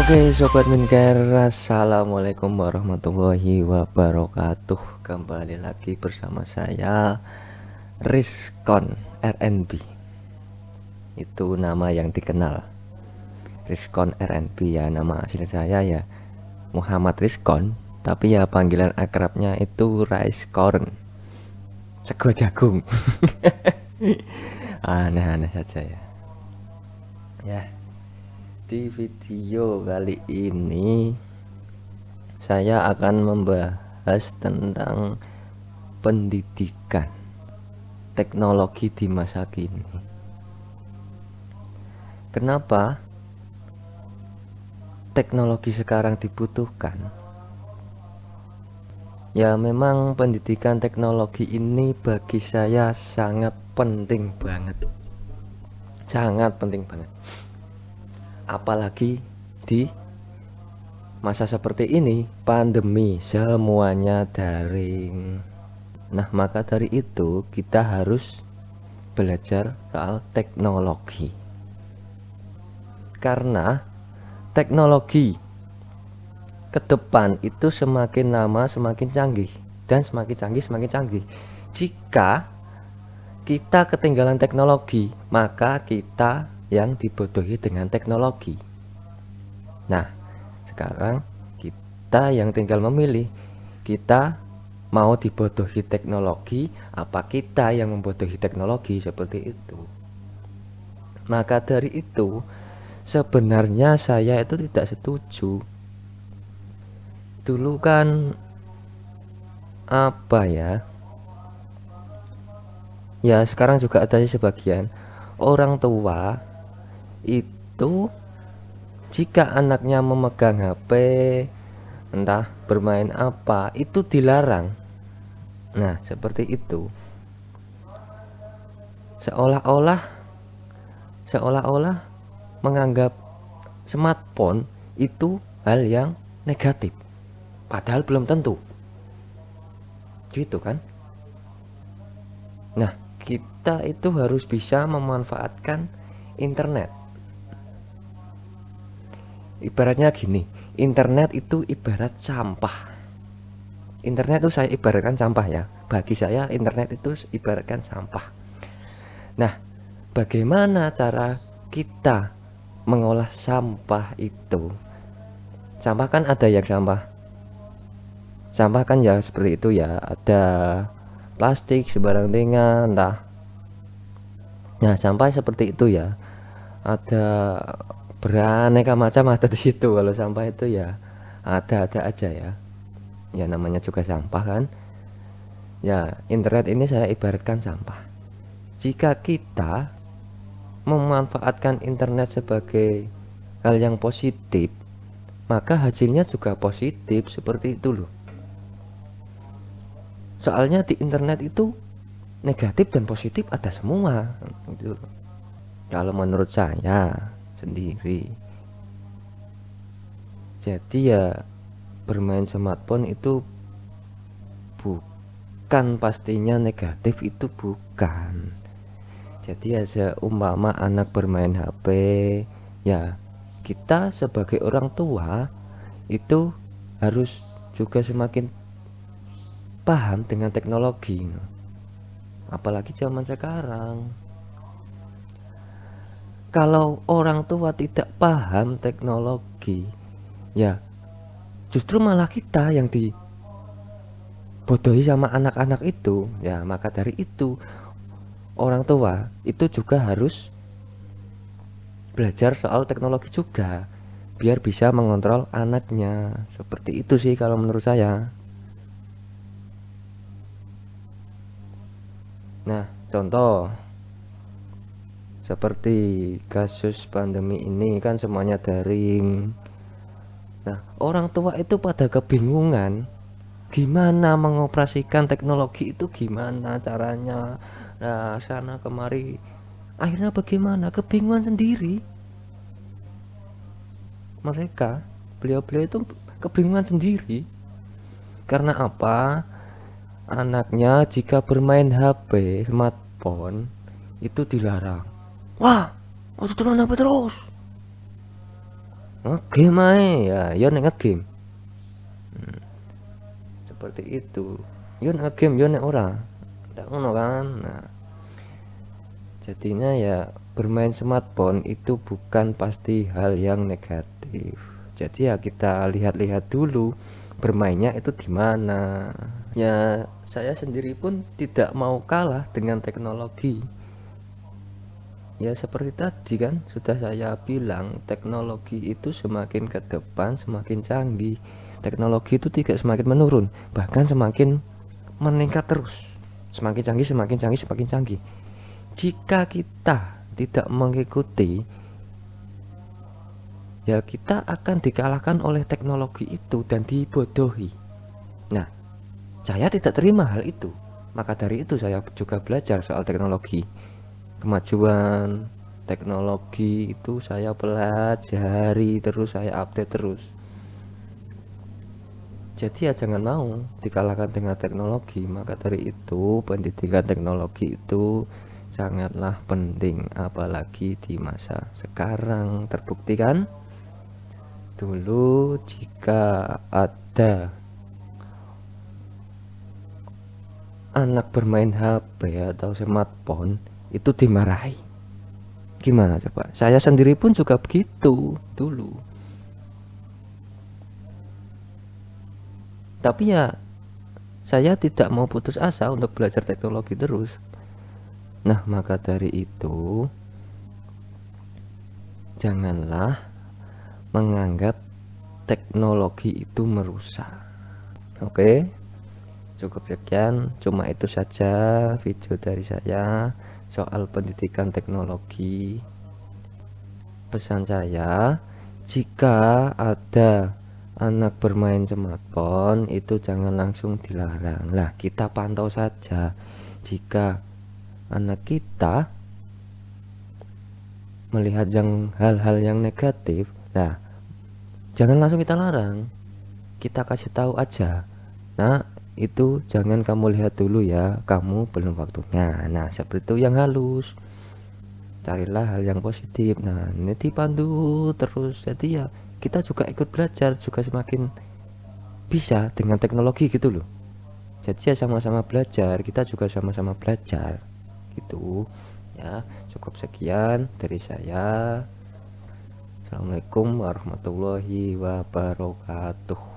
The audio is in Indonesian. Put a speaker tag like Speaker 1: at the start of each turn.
Speaker 1: Oke Sobat Minkar, assalamualaikum warahmatullahi wabarakatuh. Kembali lagi bersama saya Rizkon RNB. Itu nama yang dikenal, Rizkon RNB ya. Nama asli saya ya Muhammad Rizkon, tapi ya panggilan akrabnya itu Rice Corn, sego jagung. Aneh-aneh saja ya. Di video kali ini saya akan membahas tentang pendidikan teknologi di masa kini. Kenapa teknologi sekarang dibutuhkan? Ya memang pendidikan teknologi ini bagi saya sangat penting banget. Sangat penting banget. Apalagi di masa seperti ini, pandemi, semuanya daring. Nah, maka dari itu kita harus belajar soal teknologi. Karena teknologi ke depan itu semakin lama semakin canggih, dan semakin canggih semakin canggih. Jika kita ketinggalan teknologi, maka kita yang dibodohi dengan teknologi. Nah, sekarang kita yang tinggal memilih, kita mau dibodohi teknologi apa kita yang membodohi teknologi, seperti itu. Maka dari itu sebenarnya saya itu tidak setuju. Dulu kan apa ya, ya sekarang juga ada sebagian orang tua itu jika anaknya memegang HP, entah bermain apa, itu dilarang. Nah, seperti itu. Seolah-olah menganggap smartphone itu hal yang negatif. Padahal belum tentu. Gitu kan? Nah, kita itu harus bisa memanfaatkan internet. Ibaratnya gini, internet itu ibarat sampah. Internet itu saya ibaratkan sampah ya. Bagi saya internet itu ibaratkan sampah. Nah, bagaimana cara kita mengolah sampah itu? Sampah kan ada yang sampah kan ya seperti itu ya, ada plastik sembarang dengan entah. Nah, sampah seperti itu ya, ada beraneka macam ada di situ. Kalau sampah itu ya ada aja ya. Ya namanya juga sampah kan. Ya, internet ini saya ibaratkan sampah. Jika kita memanfaatkan internet sebagai hal yang positif, maka hasilnya juga positif, seperti itu loh. Soalnya di internet itu negatif dan positif ada semua gitu. Kalau menurut saya sendiri. Jadi ya bermain smartphone itu bukan pastinya negatif, itu bukan. Jadi ya seumpama anak bermain HP, ya kita sebagai orang tua itu harus juga semakin paham dengan teknologi. Apalagi zaman sekarang, kalau orang tua tidak paham teknologi, ya justru malah kita yang dibodohi sama anak-anak itu. Ya maka dari itu orang tua itu juga harus belajar soal teknologi juga, biar bisa mengontrol anaknya. Seperti itu sih kalau menurut saya. Nah, contoh seperti kasus pandemi ini kan semuanya daring. Nah, orang tua itu pada kebingungan gimana mengoperasikan teknologi itu, gimana caranya. Nah, sana kemari, akhirnya bagaimana, kebingungan sendiri. Mereka, beliau-beliau itu kebingungan sendiri. Karena apa? Anaknya jika bermain HP, smartphone itu dilarang. Wah, mau turun HP terus. ngegame ae ya, yo nek ngegame seperti itu, yo nek ngegame yo nek ora ndak ngono kan. Nah, jadinya ya bermain smartphone itu bukan pasti hal yang negatif. Jadi ya kita lihat-lihat dulu bermainnya itu di mana. Ya saya sendiri pun tidak mau kalah dengan teknologi. Ya seperti tadi kan sudah saya bilang, teknologi itu semakin ke depan semakin canggih. Teknologi itu tidak semakin menurun, bahkan semakin meningkat terus. Semakin canggih, semakin canggih, semakin canggih. Jika kita tidak mengikuti, ya kita akan dikalahkan oleh teknologi itu dan dibodohi. Nah, saya tidak terima hal itu. Maka dari itu saya juga belajar soal teknologi. Kemajuan teknologi itu saya pelajari terus, saya update terus. Jadi ya jangan mau dikalahkan dengan teknologi. Maka dari itu pendidikan teknologi itu sangatlah penting, apalagi di masa sekarang. Terbukti kan, dulu jika ada anak bermain HP atau smartphone itu dimarahi. Gimana coba? Saya sendiri pun juga begitu dulu. Tapi ya saya tidak mau putus asa untuk belajar teknologi terus. Nah, maka dari itu janganlah menganggap teknologi itu merusak. Oke, cukup sekian, cuma itu saja video dari saya soal pendidikan teknologi. Pesan saya, jika ada anak bermain smartphone itu jangan langsung dilarang. Lah, kita pantau saja. Jika anak kita melihat hal-hal yang negatif, nah jangan langsung kita larang, kita kasih tahu aja. Nah, itu jangan kamu lihat dulu ya, kamu belum waktunya. Nah, seperti itu yang halus. Carilah hal yang positif. Nah, ini dipandu terus. Jadi ya kita juga ikut belajar, juga semakin bisa dengan teknologi gitu loh. Jadi ya sama-sama belajar, kita juga sama-sama belajar gitu ya. Cukup sekian dari saya. Assalamualaikum warahmatullahi wabarakatuh.